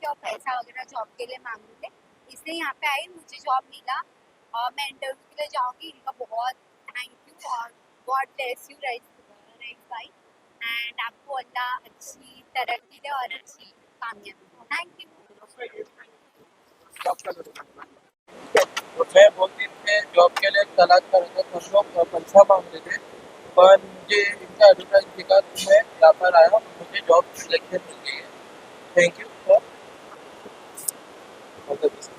थे और पैसा वगैरह जॉब के लिए मांग रहे थे, इसलिए यहाँ पे आई, मुझे जॉब मिला और मैं इंटरव्यू के लिए जाऊँगी। इनका बहुत थैंक यू और गॉड ब्लेस यू रईस भाई, एंड आपको अल्लाह अच्छी तरक्की दे और अच्छी कामयाबी। Thank you. तो मैं बहुत दिन से जॉब के लिए तलाश कर रहा था, सब लोग पैसा मांग रहे थे, पर मुझे इनका एडवर्टाइज दिखा तो मैं यहाँ पर आया, मुझे जॉब सिलेक्शन मिल गई है। Thank you for all the best.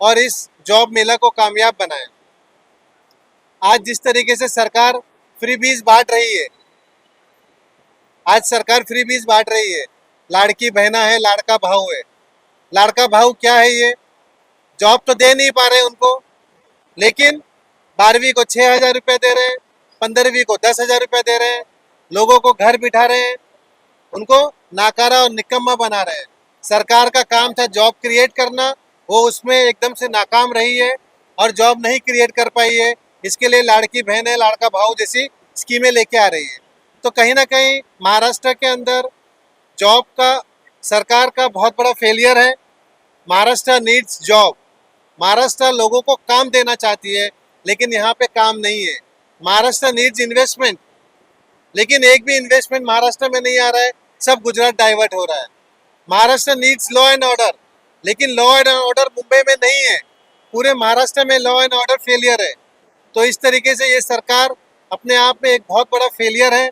और इस जॉब मेला को कामयाब बनाएं। आज जिस तरीके से सरकार फ्री बीज बांट रही है, आज सरकार फ्री बीज बांट रही है, लाड़की बहना है, लाड़का भाऊ है। लाड़का भाऊ क्या है? ये जॉब तो दे नहीं पा रहे उनको, लेकिन 12वीं को 6,000 रुपये दे रहे हैं, 15वीं को 10,000 रुपये दे रहे हैं, लोगों को घर बिठा रहे हैं, उनको नाकारा और निकम्मा बना रहे हैं। सरकार का काम था जॉब क्रिएट करना, वो उसमें एकदम से नाकाम रही है और जॉब नहीं क्रिएट कर पाई है। इसके लिए लाड़की बहन है, लाड़का भाऊ जैसी स्कीमें लेके आ रही है। तो कहीं ना कहीं महाराष्ट्र के अंदर जॉब का सरकार का बहुत बड़ा फेलियर है। Maharashtra needs job. महाराष्ट्र लोगों को काम देना चाहती है, लेकिन यहाँ पे काम नहीं है। महाराष्ट्र नीड्स इन्वेस्टमेंट, लेकिन एक भी इन्वेस्टमेंट महाराष्ट्र में नहीं आ रहा है, सब गुजरात डाइवर्ट हो रहा है। Maharashtra needs law and order, लेकिन लॉ एंड ऑर्डर मुंबई में नहीं है, पूरे महाराष्ट्र में लॉ एंड ऑर्डर फेलियर है। तो इस तरीके से ये सरकार अपने आप में एक बहुत बड़ा फेलियर है।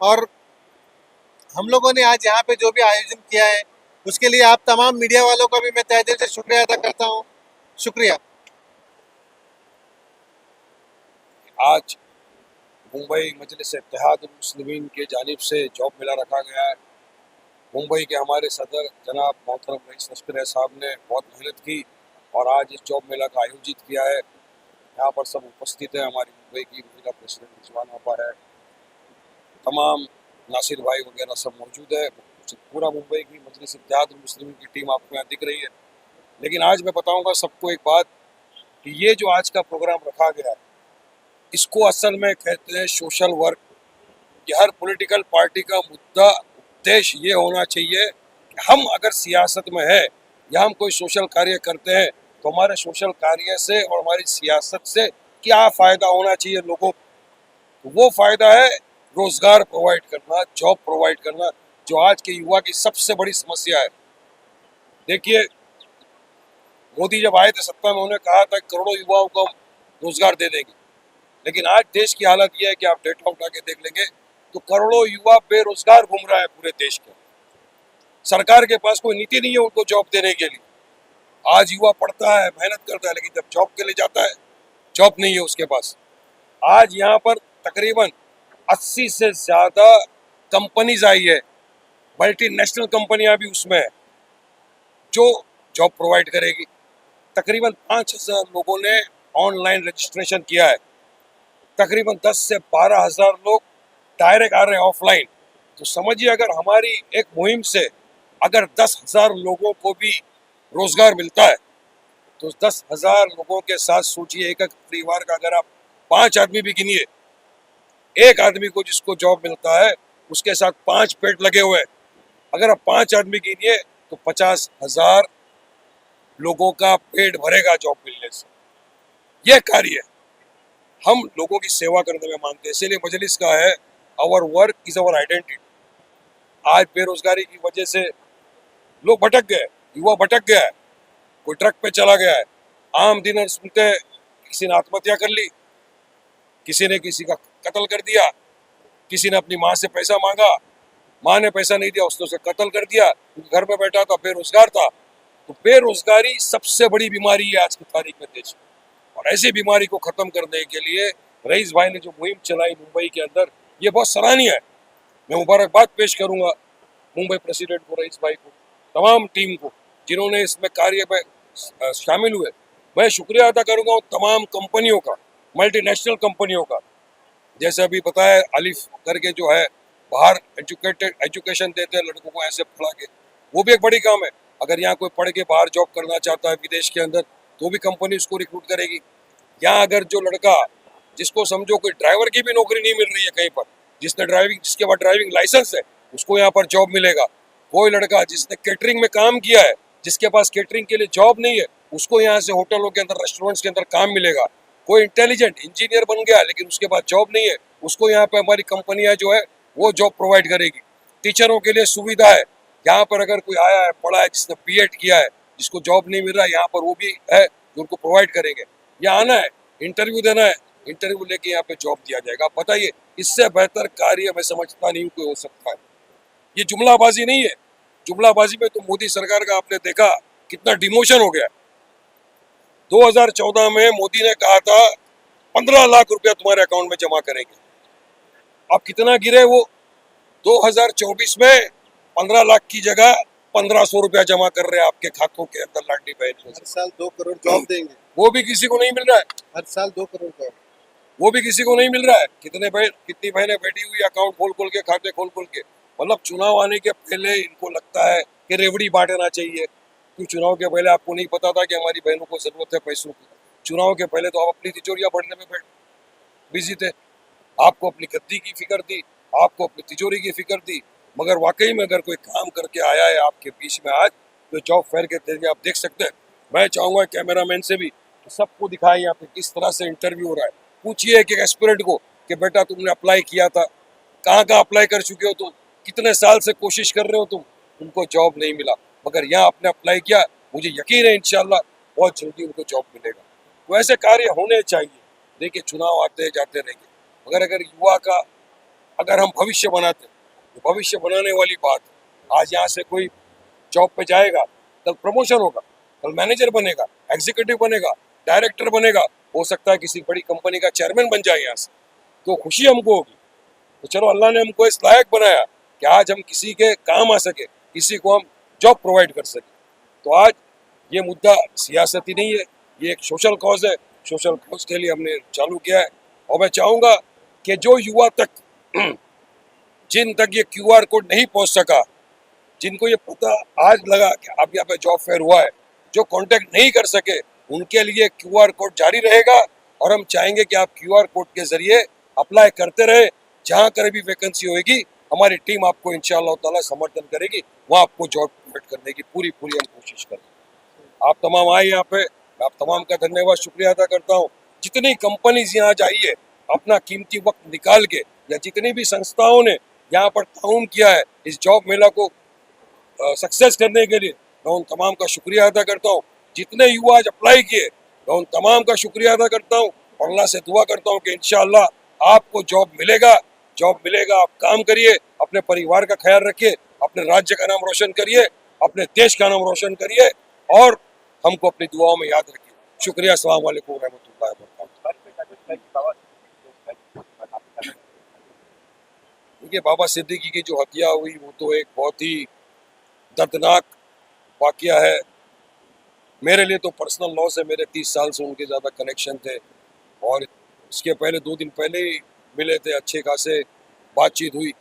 और हम लोगों ने आज यहाँ पे जो भी आयोजन किया है, उसके लिए आप तमाम मीडिया वालों का भी मैं तहे दिल से शुक्रिया अदा करता हूँ। शुक्रिया। आज मुंबई मजलिस इत्तेहाद मुस्लिमीन के जानिब से जॉब मेला रखा गया है। मुंबई के हमारे सदर जनाब मोहतरम रईस लश्कर साहब ने बहुत मेहनत की और आज इस जॉब मेला का आयोजित किया है। यहाँ पर सब उपस्थित है, हमारी मुंबई की महिला प्रेसिडेंट रिजवाना पर है, तमाम नासिर भाई वगैरह सब मौजूद है। पूरा मुंबई की मजलिस इत्तेहाद मुस्लिमीन की टीम आपको यहाँ दिख रही है। लेकिन आज मैं बताऊँगा सबको एक बात कि ये जो आज का प्रोग्राम रखा गया है, इसको असल में कहते हैं सोशल वर्क। कि हर पॉलिटिकल पार्टी का मुद्दा उद्देश्य ये होना चाहिए कि हम अगर सियासत में है या हम कोई सोशल कार्य करते हैं तो हमारे सोशल कार्य से और हमारी सियासत से क्या फ़ायदा होना चाहिए लोगों को। तो वो फ़ायदा है रोज़गार प्रोवाइड करना, जॉब प्रोवाइड करना, जो आज के युवा की सबसे बड़ी समस्या है। देखिए, मोदी जब आए थे सत्ता में, उन्होंने कहा था करोड़ों युवाओं को हम रोज़गार दे देंगे, लेकिन आज देश की हालत यह है कि आप डेटा उठा के देख लेंगे तो करोड़ों युवा बेरोजगार घूम रहा है पूरे देश के। सरकार के पास कोई नीति नहीं है उनको जॉब देने के लिए। आज युवा पढ़ता है, मेहनत करता है, लेकिन जब जॉब के लिए जाता है, जॉब नहीं है उसके पास। आज यहाँ पर तकरीबन 80 से ज़्यादा कंपनीज आई है, मल्टीनेशनल कंपनियां भी उसमें है जो जॉब प्रोवाइड करेगी। तकरीबन 5,000 लोगों ने ऑनलाइन रजिस्ट्रेशन किया है, तकरीबन 10 से 12,000 लोग डायरेक्ट आ रहे हैं ऑफलाइन। तो समझिए, अगर हमारी एक मुहिम से अगर 10,000 लोगों को भी रोजगार मिलता है तो 10,000 लोगों के साथ सोचिए, एक परिवार का अगर आप 5 आदमी भी गिनिए, एक आदमी को जिसको जॉब मिलता है उसके साथ 5 पेट लगे हुए हैं। अगर आप 5 आदमी गिनिए तो 50,000 लोगों का पेट भरेगा जॉब मिलने से। यह कार्य हम लोगों की सेवा करने में मानते हैं, इसीलिए मजलिस का है our work is our identity. आज बेरोजगारी की वजह से लोग भटक गए, युवा भटक गया है, कोई ट्रक पे चला गया है, आम दिन सुनते हैं किसी ने आत्महत्या कर ली, किसी ने किसी का कत्ल कर दिया, किसी ने अपनी माँ से पैसा मांगा, माँ ने पैसा नहीं दिया, उसने उसे कत्ल कर दिया, घर में बैठा था, बेरोजगार था। तो बेरोजगारी सबसे बड़ी बीमारी है आज की तारीख में देश में, और ऐसी बीमारी को खत्म करने के लिए रईस भाई ने जो मुहिम चलाई मुंबई के अंदर, ये बहुत सराहनीय है। मैं मुबारकबाद पेश करूंगा मुंबई प्रेसिडेंट को, रईस भाई को, तमाम टीम को जिन्होंने इसमें कार्य में शामिल हुए। मैं शुक्रिया अदा करूंगा उन तमाम कंपनियों का, मल्टीनेशनल कंपनियों का। जैसे अभी बताया, अलिफ करके जो है बाहर एजुकेशन देते हैं लड़कों को ऐसे पढ़ा के, वो भी एक बड़ी काम है। अगर यहाँ कोई पढ़ के बाहर जॉब करना चाहता है विदेश के अंदर, तो भी कंपनी उसको रिक्रूट करेगी। यहाँ अगर जो लड़का, जिसको समझो कोई ड्राइवर की भी नौकरी नहीं मिल रही है कहीं पर, जिसके पास ड्राइविंग लाइसेंस है, उसको यहाँ पर जॉब मिलेगा। कोई लड़का जिसने केटरिंग में काम किया है, जिसके पास केटरिंग के लिए जॉब नहीं है, उसको यहाँ से होटलों के अंदर, रेस्टोरेंट्स के अंदर काम मिलेगा। कोई इंटेलिजेंट इंजीनियर बन गया लेकिन उसके पास जॉब नहीं है, उसको यहाँ पे हमारी कंपनियां जो है वो जॉब प्रोवाइड करेगी। टीचरों के लिए सुविधा है, यहाँ पर अगर कोई आया है, पढ़ा है, जिसने बीएड किया है, जिसको जॉब नहीं मिल रहा है, यहाँ पर वो भी है जो उनको प्रोवाइड करेंगे। यहाँ आना है, इंटरव्यू देना है, इंटरव्यू लेके यहाँ पे जॉब दिया जाएगा। आप बताइए, इससे बेहतर कार्य मैं समझता नहीं हूँ कोई हो सकता है। ये जुमलाबाजी नहीं है। जुमलाबाजी में तो मोदी सरकार का आपने देखा कितना डिमोशन हो गया। 2014 में मोदी ने कहा था 15 लाख रुपया तुम्हारे अकाउंट में जमा करेंगे। अब कितना गिरे वो? 2024 में 15 लाख की जगह 1500 रुपया जमा कर रहे हैं आपके खातों के अंदर लाडली बहन में हर से। साल 2 करोड़ जॉब देंगे, वो भी किसी को नहीं मिल रहा है, हर साल 2 करोड़ जॉब। वो भी किसी को नहीं मिल रहा है। कितनी बहनें बैठी हुई अकाउंट खोल खोल के, खाते खोल खोल के। मतलब चुनाव आने के पहले इनको लगता है कि रेवड़ी बांटना चाहिए। क्यों चुनाव के पहले आपको नहीं पता था कि हमारी बहनों को जरूरत है पैसों की? चुनाव के पहले तो आप अपनी तिजोरियां भरने में बिजी थे। आपको अपनी गद्दी की फिक्र थी, आपको अपनी तिजोरी की फिक्र थी। मगर वाकई में अगर कोई काम करके आया है आपके बीच में आज, तो जॉब फेयर के जरिए आप देख सकते हैं। मैं चाहूंगा कैमरामैन से भी तो सबको दिखाएं यहाँ पे किस तरह से इंटरव्यू हो रहा है। पूछिए एक एस्पिरेंट को कि बेटा तुमने अप्लाई किया था, कहाँ कहाँ अप्लाई कर चुके हो तुम, कितने साल से कोशिश कर रहे हो तुम, उनको जॉब नहीं मिला। मगर यहाँ आपने अप्लाई किया, मुझे यकीन है इंशाल्लाह बहुत जल्दी उनको जॉब मिलेगा। तो ऐसे कार्य होने चाहिए। देखिए चुनाव आते जाते रहेंगे, मगर अगर युवा का अगर हम भविष्य बनाते, तो भविष्य बनाने वाली बात है। आज यहाँ से कोई जॉब पे जाएगा, कल प्रमोशन होगा, कल मैनेजर बनेगा, एग्जीक्यूटिव बनेगा, डायरेक्टर बनेगा, हो सकता है किसी बड़ी कंपनी का चेयरमैन बन जाए यहाँ से, तो खुशी हमको होगी। तो चलो अल्लाह ने हमको इस लायक बनाया कि आज हम किसी के काम आ सके, किसी को हम जॉब प्रोवाइड कर सके। तो आज ये मुद्दा सियासती नहीं है, ये एक सोशल कॉज है। सोशल कॉज के लिए हमने चालू किया है। और मैं चाहूँगा कि जो युवा तक जिन तक ये क्यूआर कोड नहीं पहुँच सका, जिनको ये पता आज लगा कि अब यहाँ पे जॉब फेयर हुआ है, जो कांटेक्ट नहीं कर सके, उनके लिए क्यूआर कोड जारी रहेगा। और हम चाहेंगे कि आप क्यूआर कोड के जरिए अप्लाई करते रहे। जहाँ कहीं भी वैकेंसी होगी, हमारी टीम आपको इंशाअल्लाह ताला समर्थन करेगी, वहाँ आपको जॉब प्रोवाइड करने की पूरी हम कोशिश करेंगे। आप तमाम आए यहाँ पे, आप तमाम का धन्यवाद शुक्रिया अदा करता हूँ। जितनी कंपनीज यहाँ जाइए अपना कीमती वक्त निकाल के, या जितनी भी संस्थाओं ने यहाँ पर ताउन किया है इस जॉब मेला को सक्सेस करने के लिए, मैं उन तमाम का शुक्रिया अदा करता हूँ। जितने युवा आज अप्लाई किए, मैं उन तमाम का शुक्रिया अदा करता हूँ। और अल्लाह से दुआ करता हूँ कि इंशाअल्लाह आपको जॉब मिलेगा। जॉब मिलेगा, आप काम करिए, अपने परिवार का ख्याल रखिए, अपने राज्य का नाम रोशन करिए, अपने देश का नाम रोशन करिए, और हमको अपनी दुआओं में याद रखिए। शुक्रिया। अस्सलाम वालेकुम रहमतुल्लाहि व बरकातहू। देखिए बाबा सिद्दीकी की जो हत्या हुई वो तो एक बहुत ही दर्दनाक वाकया है। मेरे लिए तो पर्सनल लॉस है। मेरे 30 साल से उनके ज़्यादा कनेक्शन थे, और इसके पहले 2 दिन पहले ही मिले थे, अच्छे खासे बातचीत हुई।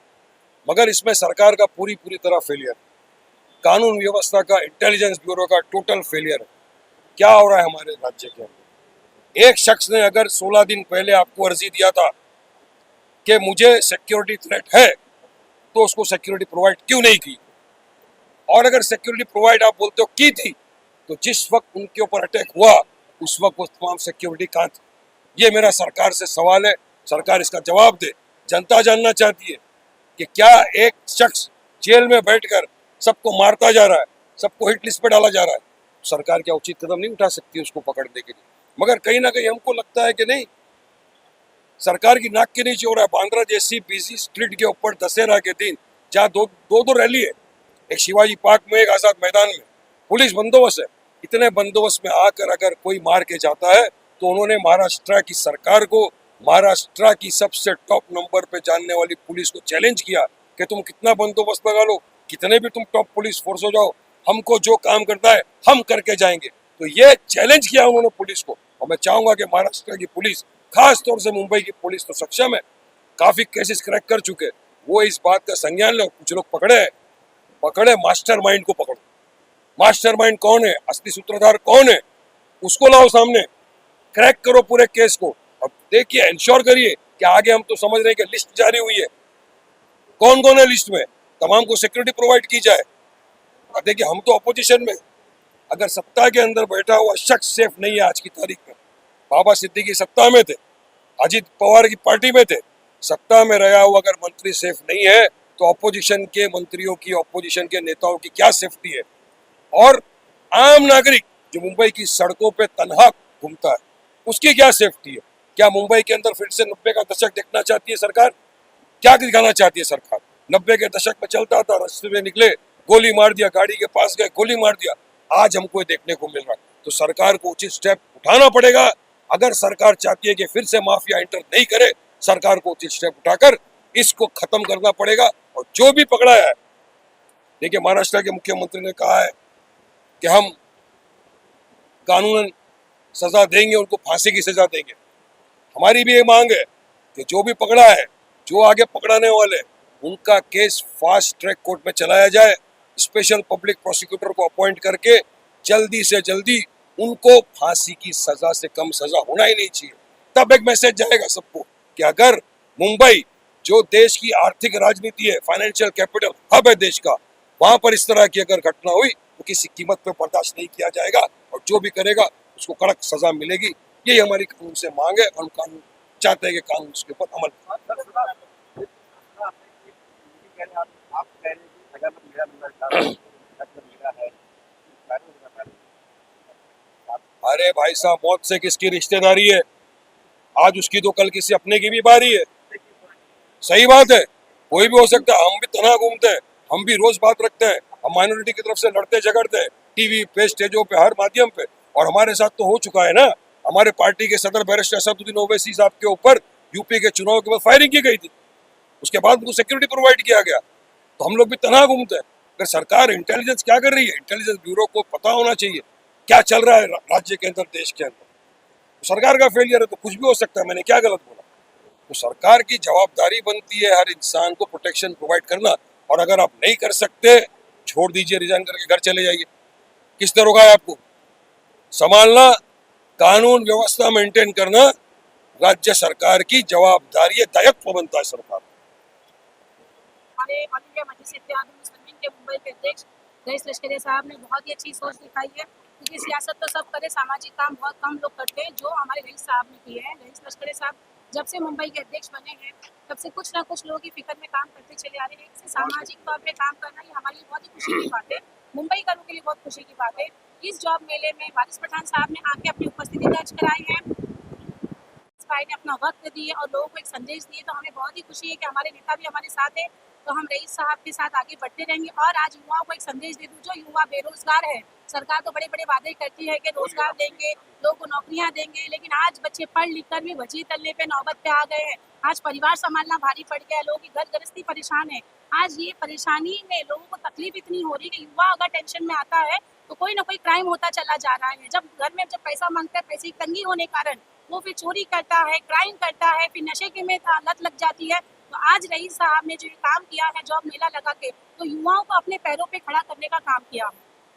मगर इसमें सरकार का पूरी तरह फेलियर, कानून व्यवस्था का, इंटेलिजेंस ब्यूरो का टोटल फेलियर। क्या हो रहा है हमारे राज्य के अंदर? एक शख्स ने अगर 16 दिन पहले आपको अर्जी दिया था कि मुझे सिक्योरिटी थ्रेट है, तो उसको सिक्योरिटी प्रोवाइड क्यों नहीं की? और अगर सिक्योरिटी प्रोवाइड आप बोलते हो की थी, तो जिस वक्त उनके ऊपर अटैक हुआ उस वक्त वो तमाम सिक्योरिटी कहाँ थी? ये मेरा सरकार से सवाल है। सरकार इसका जवाब दे। जनता जानना चाहती है कि क्या एक शख्स जेल में बैठकर सबको मारता जा रहा है, सबको हिट लिस्ट पे डाला जा रहा है, सरकार क्या उचित कदम नहीं उठा सकती उसको पकड़ने के लिए? मगर कहीं ना कहीं हमको लगता है कि नहीं, सरकार की नाक के नीचे हो रहा है। बांद्रा जैसी बिजी स्ट्रीट के ऊपर दशहरा के दिन जहाँ दो रैली है, एक शिवाजी पार्क में, एक आजाद मैदान में, पुलिस बंदोबस्त है। इतने बंदोबस्त में आकर अगर कोई मार के जाता है, तो उन्होंने महाराष्ट्र की सरकार को, महाराष्ट्र की सबसे टॉप नंबर पे जानने वाली पुलिस को चैलेंज किया कि तुम कितना बंदोबस्त लगा लो, कितने भी तुम टॉप पुलिस फोर्स हो जाओ, हमको जो काम करता है हम करके जाएंगे। तो ये चैलेंज किया उन्होंने पुलिस को। और मैं चाहूंगा कि महाराष्ट्र की पुलिस, खास तौर से मुंबई की पुलिस तो सक्षम है, काफी केसेस क्रैक कर चुके, वो इस बात का संज्ञान लो। कुछ लोग पकड़े मास्टरमाइंड को पकड़ो। मास्टरमाइंड कौन है, असली सूत्रधार कौन है, उसको लाओ सामने, क्रैक करो पूरे केस को। अब देखिए, इंश्योर करिए कि आगे हम तो समझ रहे हैं कि लिस्ट जारी हुई है, कौन कौन है लिस्ट में, तमाम को सिक्योरिटी प्रोवाइड की जाए। अब देखिए हम तो अपोजिशन में, अगर सत्ता के अंदर बैठा हुआ शख्स सेफ नहीं है आज की तारीख में, बाबा सिद्दीकी सत्ता में थे, अजीत पवार की पार्टी में थे, सत्ता में रहा हुआ अगर मंत्री सेफ नहीं है तो अपोजिशन के मंत्रियों की, अपोजिशन के नेताओं की क्या सेफ्टी है। और आम नागरिक जो मुंबई की सड़कों पे तन्हा घूमता है उसकी क्या सेफ्टी है। क्या मुंबई के अंदर फिर से 90 का दशक देखना चाहती है सरकार? क्या दिखाना चाहती है सरकार? 90 के दशक में चलता था, रास्ते में निकले गोली मार दिया, गाड़ी के पास गए गोली मार दिया, आज हमको देखने को मिल रहा है। तो सरकार को उचित स्टेप उठाना पड़ेगा। अगर सरकार चाहती है कि फिर से माफिया एंटर नहीं करे, सरकार को उचित स्टेप उठाकर इसको खत्म करना पड़ेगा। और जो भी पकड़ा है, देखिए महाराष्ट्र के मुख्यमंत्री ने कहा है कि हम कानूनन सजा देंगे, उनको फांसी की सजा देंगे। हमारी भी ये मांग है कि जो भी पकड़ा है, जो आगे पकड़ाने वाले, उनका केस फास्ट ट्रैक कोर्ट में चलाया जाए, स्पेशल पब्लिक प्रोसिक्यूटर को अपॉइंट करके जल्दी से जल्दी उनको फांसी की सजा से कम सजा होना ही नहीं चाहिए। तब एक मैसेज जाएगा सबको कि अगर मुंबई जो देश की आर्थिक राजनीति है, फाइनेंशियल कैपिटल हब है देश का, वहां पर इस तरह की अगर घटना हुई तो किसी कीमत पे बर्दाश्त नहीं किया जाएगा और जो भी करेगा उसको कड़क सजा मिलेगी। यही हमारी कानून से मांग है और हम कानून चाहते हैं कि कानून उसके ऊपर अमल अरे भाई साहब, मौत से किसकी रिश्तेदारी है? आज उसकी तो कल किसी अपने की भी बारी है। सही बात है, कोई भी हो सकता है। हम भी तनहा घूमते हैं, हम भी रोज बात रखते हैं, हम माइनॉरिटी की तरफ से लड़ते झगड़ते हैं टीवी पे, स्टेजों पे, हर माध्यम पे। और हमारे साथ तो हो चुका है ना, हमारे पार्टी के सदर बैरिस्टर असदुद्दीन ओवैसी साहब के ऊपर यूपी के चुनाव के बाद फायरिंग की गई थी, उसके बाद उनको सिक्योरिटी प्रोवाइड किया गया। तो हम लोग भी तनहा घूमते हैं। अगर सरकार इंटेलिजेंस क्या कर रही है, इंटेलिजेंस ब्यूरो को पता होना चाहिए क्या चल रहा है राज्य के अंदर, देश के अंदर। तो सरकार का फेलियर है तो कुछ भी हो सकता है। मैंने क्या गलत बोला? तो सरकार की जवाबदारी बनती है हर इंसान को प्रोटेक्शन प्रोवाइड करना। और अगर आप नहीं कर सकते, छोड़ दीजिए, रिजाइन करके घर चले जाइए। किसने रोका है आपको? संभालना, कानून व्यवस्था मेंटेन करना राज्य सरकार की जवाबदारी है, दायित्व बनता है सरकार। हमारे ऑल इंडिया मजलिस इत्तेहादुल मुस्लिमीन के मुंबई के अध्यक्ष रईस लश्करिया साहब ने बहुत ही अच्छी सोच दिखाई है, क्योंकि सियासत तो सब करे, सामाजिक काम बहुत कम लोग करते हैं, जो हमारे रईस साहब ने किए हैं। रईस लश्करिया साहब जब से मुंबई के अध्यक्ष बने हैं तब से कुछ ना कुछ लोगों की फिक्र में काम करते चले आ रहे हैं। इससे सामाजिक तौर पे काम करना ये हमारे लिए बहुत ही खुशी की बात है, मुंबई वालों के लिए बहुत खुशी की बात है। इस जॉब मेले में वारिस पठान साहब ने आके अपनी उपस्थिति दर्ज कराई है, भाई ने अपना वक्त दिए और लोगों को एक संदेश दिए। तो हमें बहुत ही खुशी है कि हमारे नेता भी हमारे साथ है, तो हम रईस साहब के साथ आगे बढ़ते रहेंगे। और आज युवाओं को एक संदेश दे दूं, जो युवा बेरोजगार है, सरकार तो बड़े बड़े वादे करती है कि रोजगार देंगे, लोगों को नौकरियां देंगे, लेकिन आज बच्चे पढ़ लिख कर भी वजी तलने पे नौबत पे आ गए हैं। आज परिवार संभालना भारी पड़ गया है, लोगों की घर गृहस्थी परेशान है। आज ये परेशानी में लोगों को तकलीफ इतनी हो रही है कि युवा अगर टेंशन में आता है तो कोई ना कोई क्राइम होता चला जा रहा है। जब घर में जब पैसा मांगता है, पैसे की तंगी होने के कारण वो फिर चोरी करता है, क्राइम करता है, फिर नशे के में लत लग जाती है। तो आज रईस साहब ने जो ये काम किया है जॉब मेला लगा के, तो युवाओं को अपने पैरों पे खड़ा करने का काम किया।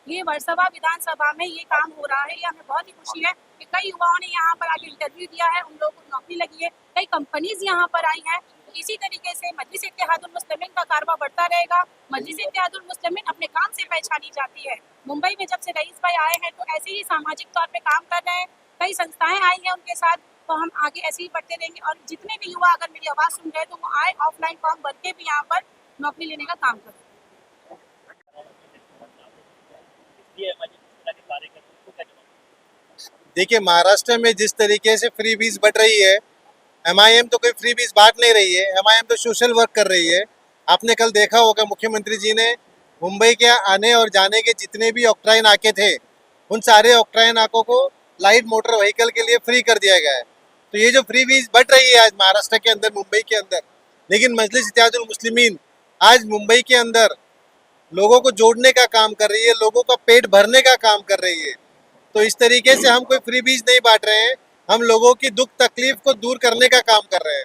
ये वर्सोवा विधानसभा में ये काम हो रहा है, ये हमें बहुत ही खुशी है कि कई युवाओं ने यहाँ पर आके इंटरव्यू दिया है, उन लोगों को नौकरी लगी है, कई कंपनीज यहाँ पर आई हैं। तो इसी तरीके से मजलिस इत्तेहादुल मुस्लिमीन का कारवा बढ़ता रहेगा। मजलिस इत्तेहादुल मुस्लिमीन अपने काम से पहचानी जाती है। मुंबई में जब से रईस भाई आए हैं तो ऐसे ही सामाजिक तौर पे काम कर रहे हैं, कई संस्थाएं आई हैं उनके साथ, तो हम आगे ऐसे ही बढ़ते रहेंगे। और जितने भी युवा अगर मेरी आवाज़ सुन रहे हैं तो वो आए, ऑफलाइन फॉर्म भर के भी यहाँ पर नौकरी लेने का काम करें। देखिए, महाराष्ट्र में जिस तरीके से फ्री बीज बढ़ रही है, एमआईएम तो कोई फ्री बीज बांट नहीं रही है, एमआईएम तो सोशल वर्क कर रही है। आपने कल देखा होगा मुख्यमंत्री जी ने मुंबई के आने और जाने के जितने भी ऑक्ट्राइन नाके थे, उन सारे ऑक्ट्राइन नाकों को लाइट मोटर व्हीकल के लिए फ्री कर दिया गया है। तो ये जो फ्री बीज बढ़ रही है आज महाराष्ट्र के अंदर, मुंबई के अंदर, लेकिन मजलिस इत्तेहादुल मुस्लिमीन आज मुंबई के अंदर लोगों को जोड़ने का काम कर रही है, लोगों का पेट भरने का काम कर रही है। तो इस तरीके से हम कोई फ्री बीज नहीं बांट रहे हैं, हम लोगों की दुख तकलीफ को दूर करने का काम कर रहे हैं।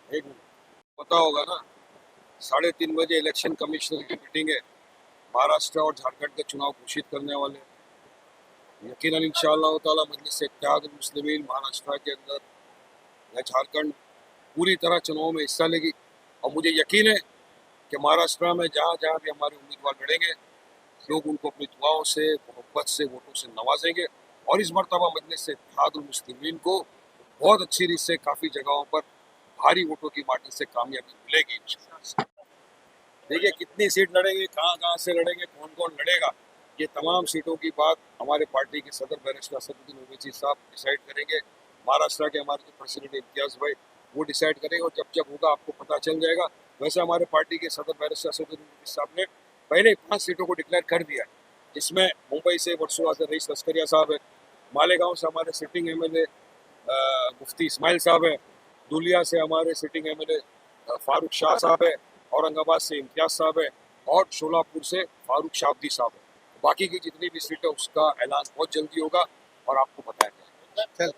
एक पता होगा ना, 3:30 बजे इलेक्शन कमिश्नर की मीटिंग है, महाराष्ट्र और झारखंड के चुनाव घोषित करने वाले हैं। यकीनन इंशाअल्लाह ताला मजलिस इत्तेहादुल मुस्लिमीन महाराष्ट्र के अंदर या झारखंड पूरी तरह चुनाव में हिस्सा लेगी। और मुझे यकीन है कि महाराष्ट्र में जहाँ जहाँ भी हमारे उम्मीदवार लड़ेंगे लोग उनको अपनी दुआओं से मोहब्बत से वोटों से नवाजेंगे और इस मरतबा मजलिस इत्तेहादुल मुस्लिमीन को बहुत अच्छी रीत से काफ़ी जगहों पर भारी वोटों की मार्जिन से कामयाबी मिलेगी इंशाअल्लाह। देखिए कितनी सीट लड़ेंगे, कहाँ कहाँ से लड़ेंगे, कौन कौन लड़ेगा, ये तमाम सीटों की बात हमारे पार्टी के सदर बैरिस्टर असदुद्दीन ओवैसी साहब डिसाइड करेंगे। महाराष्ट्र के हमारे जो प्रेसिडेंट इम्तियाज़ भाई वो डिसाइड करेंगे और जब होगा आपको पता चल जाएगा। वैसे हमारे पार्टी के सदर बैरिस्टर असदुद्दीन ओवैसी साहब ने पहले ही 5 सीटों को डिक्लेयर कर दिया है, जिसमें मुंबई से वर्सोवा से रईस लश्करिया साहब है, मालेगांव से हमारे सिटिंग एमएलए मुफ्ती इस्माइल साहब है, धुलिया से हमारे सिटिंग एमएलए फारूक शाह साहब है, औरंगाबाद से इम्तियाज साहब है और शोलापुर से फारूक शाब्दी साहब है। बाकी की जितनी भी सीटें उसका ऐलान बहुत जल्दी होगा और आपको बताया जाएगा। चल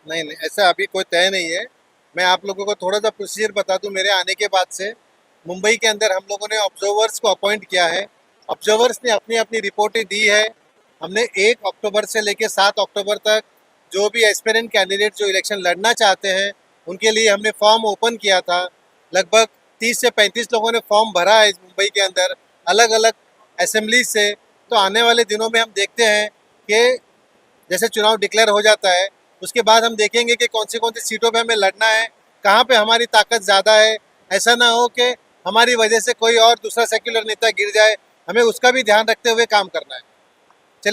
नहीं नहीं, ऐसा अभी कोई तय नहीं है। मैं आप लोगों को थोड़ा सा प्रोसीजर बता दूं। मेरे आने के बाद से मुंबई के अंदर हम लोगों ने ऑब्जर्वर्स को अपॉइंट किया है। ऑब्जर्वर्स ने अपनी अपनी रिपोर्टें दी है। हमने 1 अक्टूबर से लेकर 7 अक्टूबर तक जो भी एस्पिरेंट कैंडिडेट जो इलेक्शन लड़ना चाहते हैं उनके लिए हमने फॉर्म ओपन किया था। लगभग 30 से 35 लोगों ने फॉर्म भरा है इस मुंबई के अंदर अलग अलग असेंबलीज से। तो आने वाले दिनों में हम देखते हैं कि जैसे चुनाव डिक्लेयर हो जाता है उसके बाद हम देखेंगे कि कौन सी सीटों पे हमें लड़ना है, कहाँ पे हमारी ताकत ज़्यादा है। ऐसा ना हो कि हमारी वजह से कोई और दूसरा सेक्युलर नेता गिर जाए, हमें उसका भी ध्यान रखते हुए काम करना है।